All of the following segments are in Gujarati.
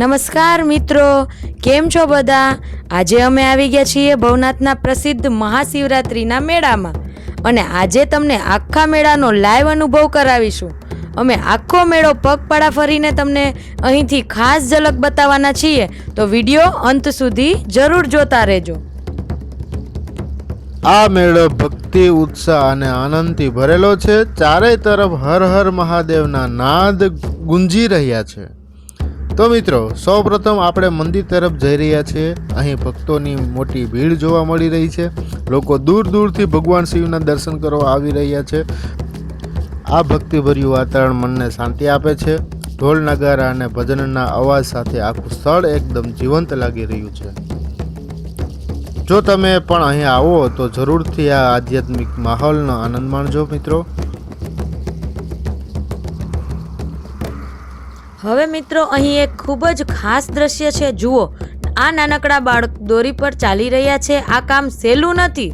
નમસ્કાર મિત્રો, કેમ છો બધા? આજે અમે આવી ગયા છીએ ભવનાથના પ્રસિદ્ધ મહાશિવરાત્રિના મેળામાં અને આજે તમને આખા મેળાનો લાઈવ અનુભવ કરાવીશું. અમે આખો મેળો પગપાળા ફરીને તમને અહીંથી ખાસ ઝલક બતાવવાના છીએ, તો વિડીયો અંત સુધી જરૂર જોતા રહેજો. આ મેળો ભક્તિ, ઉત્સાહ અને આનંદથી ભરેલો છે. ચારેય તરફ હર હર મહાદેવના નાદ ગુંજી રહ્યા છે. તો મિત્રો, સૌપ્રથમ આપણે મંદિર તરફ જઈ રહ્યા છીએ. અહીં ભક્તોની મોટી ભીડ જોવા મળી રહી છે. લોકો દૂર દૂરથી ભગવાન શિવના દર્શન કરવા આવી રહ્યા છે. આ ભક્તિભર્યું વાતાવરણ મનને શાંતિ આપે છે. ઢોલ, નગારા અને ભજનના અવાજ સાથે આખું સ્થળ એકદમ જીવંત લાગી રહ્યું છે. જો તમે પણ અહીં આવો તો જરૂરથી આ આધ્યાત્મિક માહોલનો આનંદ માણજો મિત્રો. હવે મિત્રો, અહીં એક ખૂબ જ ખાસ દ્રશ્ય છે. જુઓ, આ નાનકડા બાળક દોરી પર ચાલી રહ્યા છે. આ કામ સહેલું નથી,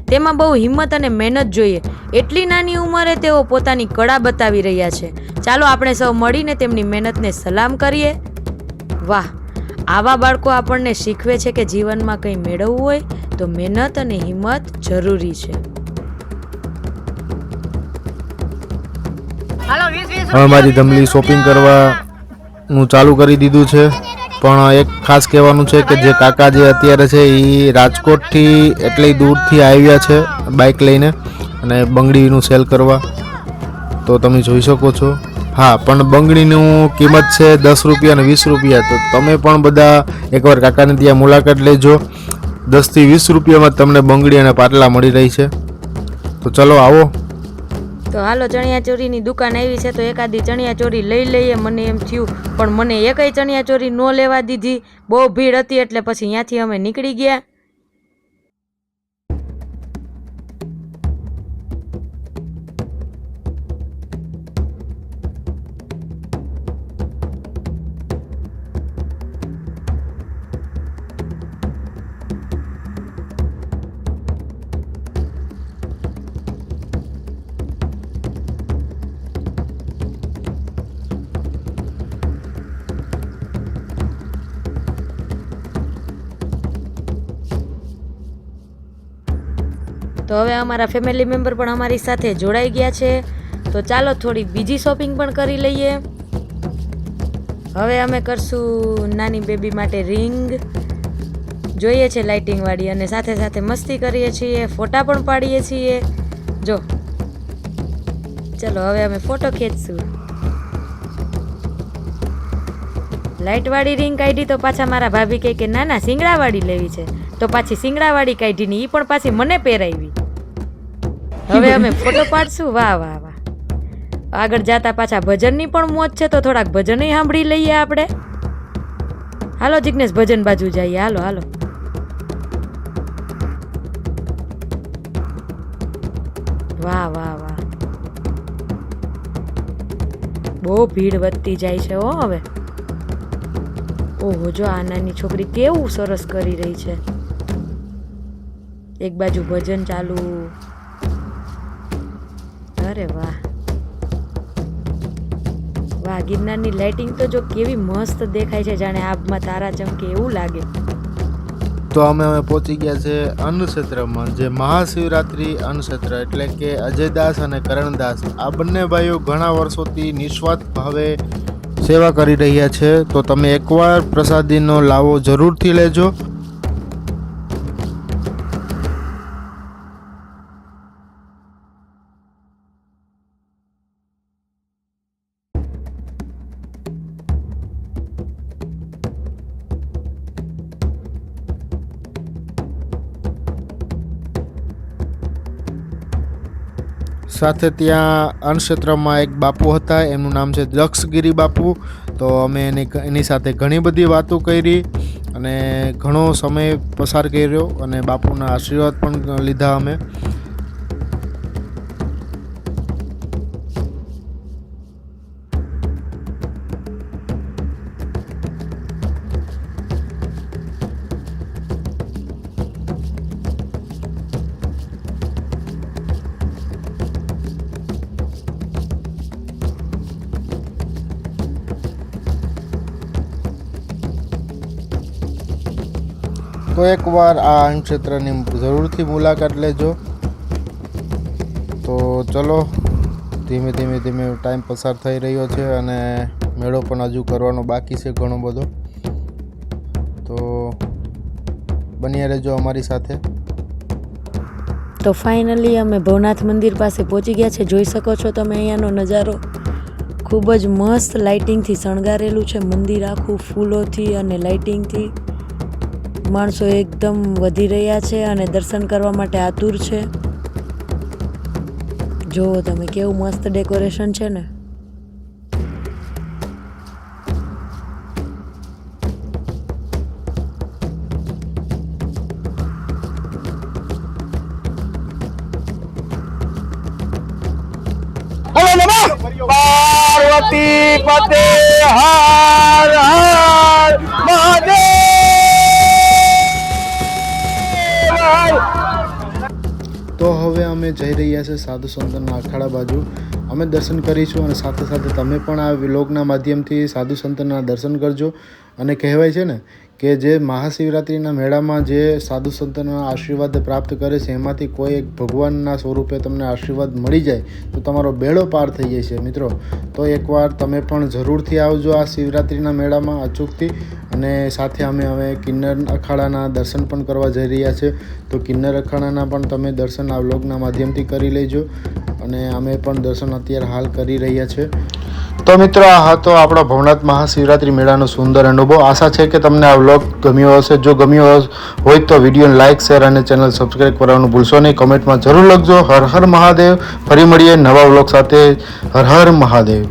તેમાં બહુ હિંમત અને મહેનત જોઈએ. એટલી નાની ઉંમરે તેઓ પોતાની કળા બતાવી રહ્યા છે. ચાલો આપણે સૌ મળીને તેમની મહેનતને સલામ કરીએ. વાહ, આવા બાળકો આપણને શીખવે છે કે જીવનમાં કંઈ મેળવવું હોય તો મહેનત અને હિંમત જરૂરી છે. હવે મારી ધમલી શોપિંગ કરવા હું ચાલુ કરી દીધું છે. પણ એક ખાસ કહેવાનું છે કે જે કાકા જે અત્યારે છે એ રાજકોટથી એટલી દૂરથી આવ્યા છે બાઇક લઈને અને બંગડીનું સેલ કરવા. તો તમે જોઈ શકો છો. હા, પણ બંગડીનું કિંમત છે 10 રૂપિયા અને 20 રૂપિયા. તો તમે પણ બધા એકવાર કાકાને ત્યાં મુલાકાત લેજો. 10 થી 20 રૂપિયામાં તમને બંગડી અને પાટલા મળી રહી છે. તો ચલો આવો. તો હાલો, ચણિયાચોરીની દુકાન આવી છે તો એકાદી ચણિયાચોરી લઈ લઈએ. મને એમ થયું, પણ મને એકય ચણિયાચોરી ન લેવા દીધી. બહુ ભીડ હતી એટલે પછી ત્યાંથી અમે નીકળી ગયા. તો હવે અમારા ફેમિલી મેમ્બર પણ અમારી સાથે જોડાઈ ગયા છે. તો ચાલો થોડી બીજી શોપિંગ પણ કરી લઈએ. હવે અમે કરશું નાની બેબી માટે રિંગ જોઈએ છે લાઇટિંગવાળી, અને સાથે સાથે મસ્તી કરીએ છીએ, ફોટા પણ પાડીએ છીએ. જો ચલો હવે અમે ફોટો ખેંચશું. લાઇટવાળી રિંગ કાઢી તો પાછા મારા ભાભી કહે કે ના ના સિંગડાવાળી લેવી છે. તો પાછી સિંગડાવાળી કાઢીને એ પણ પાછી મને પહેરાવી. હવે અમે ફોટો પાડશું. વાહ વાહ વાહ. આગળ જતા પાછા ભજનની પણ મોજ છે તો થોડાક ભજન સાંભળી લઈએ આપણે. હાલો જિગ્નેશ, ભજન બાજુ જઈએ. હાલો હાલો. વાહ વાહ વાહ, બહુ ભીડ વધતી જાય છે હો હવે. ઓહો, જો આ નાની છોકરી કેવું સરસ કરી રહી છે. એક બાજુ ભજન ચાલુ. અરે વાહ વાહ, ગિરનારની લાઇટિંગ તો જો કેવી મસ્ત દેખાય છે, જાણે આબમાં તારા ચમકે એવું લાગે. તો અમે પહોંચી ગયા છે અન્નક્ષેત્રમાં, જે મહાશિવરાત્રિ અન્નક્ષેત્ર એટલે કે અજયદાસ અને કરણદાસ આ બંને ભાઈઓ ઘણા વર્ષોથી નિસ્વાર્થ ભાવે સેવા કરી રહ્યા છે. તો તમે એકવાર પ્રસાદીનો લાવો જરૂરથી લેજો. સાથે ત્યાં અન્નક્ષેત્રમાં એક બાપુ હતા, એમનું નામ છે દક્ષગીરી બાપુ. તો અમે એની સાથે ઘણી બધી વાતો કરી અને ઘણો સમય પસાર કર્યો અને બાપુના આશીર્વાદ પણ લીધા અમે. તો એકવાર આ અન્નક્ષેત્રની જરૂરથી મુલાકાત લેજો. તો ચલો, ધીમે ટાઈમ પસાર થઈ રહ્યો છે અને મેળો પણ હજુ કરવાનો બાકી છે ઘણો બધો. તો બન્યા રહેજો અમારી સાથે. તો ફાઇનલી અમે ભવનાથ મંદિર પાસે પહોંચી ગયા છે. જોઈ શકો છો તમે અહીંયાનો નજારો. ખૂબ જ મસ્ત લાઇટિંગથી શણગારેલું છે મંદિર આખું, ફૂલોથી અને લાઇટિંગથી. માણસો એકદમ વધી રહ્યા છે અને દર્શન કરવા માટે આતુર છે. જુઓ તમે કેવું મસ્ત ડેકોરેશન છે ને. પાર્વતી પતે હર હર મહાદેવ. તો હવે અમે જઈ રહ્યા છે સાધુ સંતના અખાડા બાજુ. અમે દર્શન કરીશું અને સાથે સાથે તમે પણ આ વ્લોગના માધ્યમથી સાધુ સંતના દર્શન કરજો. અને કહેવાય છે ને કે જે મહાશિવરાત્રિના મેળામાં જે સાધુ સંતના આશીર્વાદ પ્રાપ્ત કરે છે એમાંથી કોઈ એક ભગવાનના સ્વરૂપે તમને આશીર્વાદ મળી જાય તો તમારો બેડો પાર થઈ જાય છે મિત્રો. તો એકવાર તમે પણ જરૂરથી આવજો આ શિવરાત્રિના મેળામાં અચૂકથી. અને સાથે અમે કિન્નર અખાડાના દર્શન પણ કરવા જઈ રહ્યા છે. તો કિન્નર અખાડાના પણ તમે દર્શન આ વ્લોગના માધ્યમથી કરી લેજો. અને અમે પણ દર્શન અત્યારે હાલ કરી રહ્યા છે. તો મિત્રો, આ હતો આપણો ભવનાથ મહાશિવરાત્રિ મેળાનો સુંદર અનુભવ. આશા છે કે તમને આ વ્લોગ ગમ્યો હશે. જો ગમ્યો હોય તો વિડીયોને લાઇક, શેર અને ચેનલ સબસ્ક્રાઈબ કરવાનું ભૂલશો નહીં. કમેન્ટમાં જરૂર લખજો. હર હર મહાદેવ. ફરી મળીએ નવા વ્લોગ સાથે. હર હર મહાદેવ.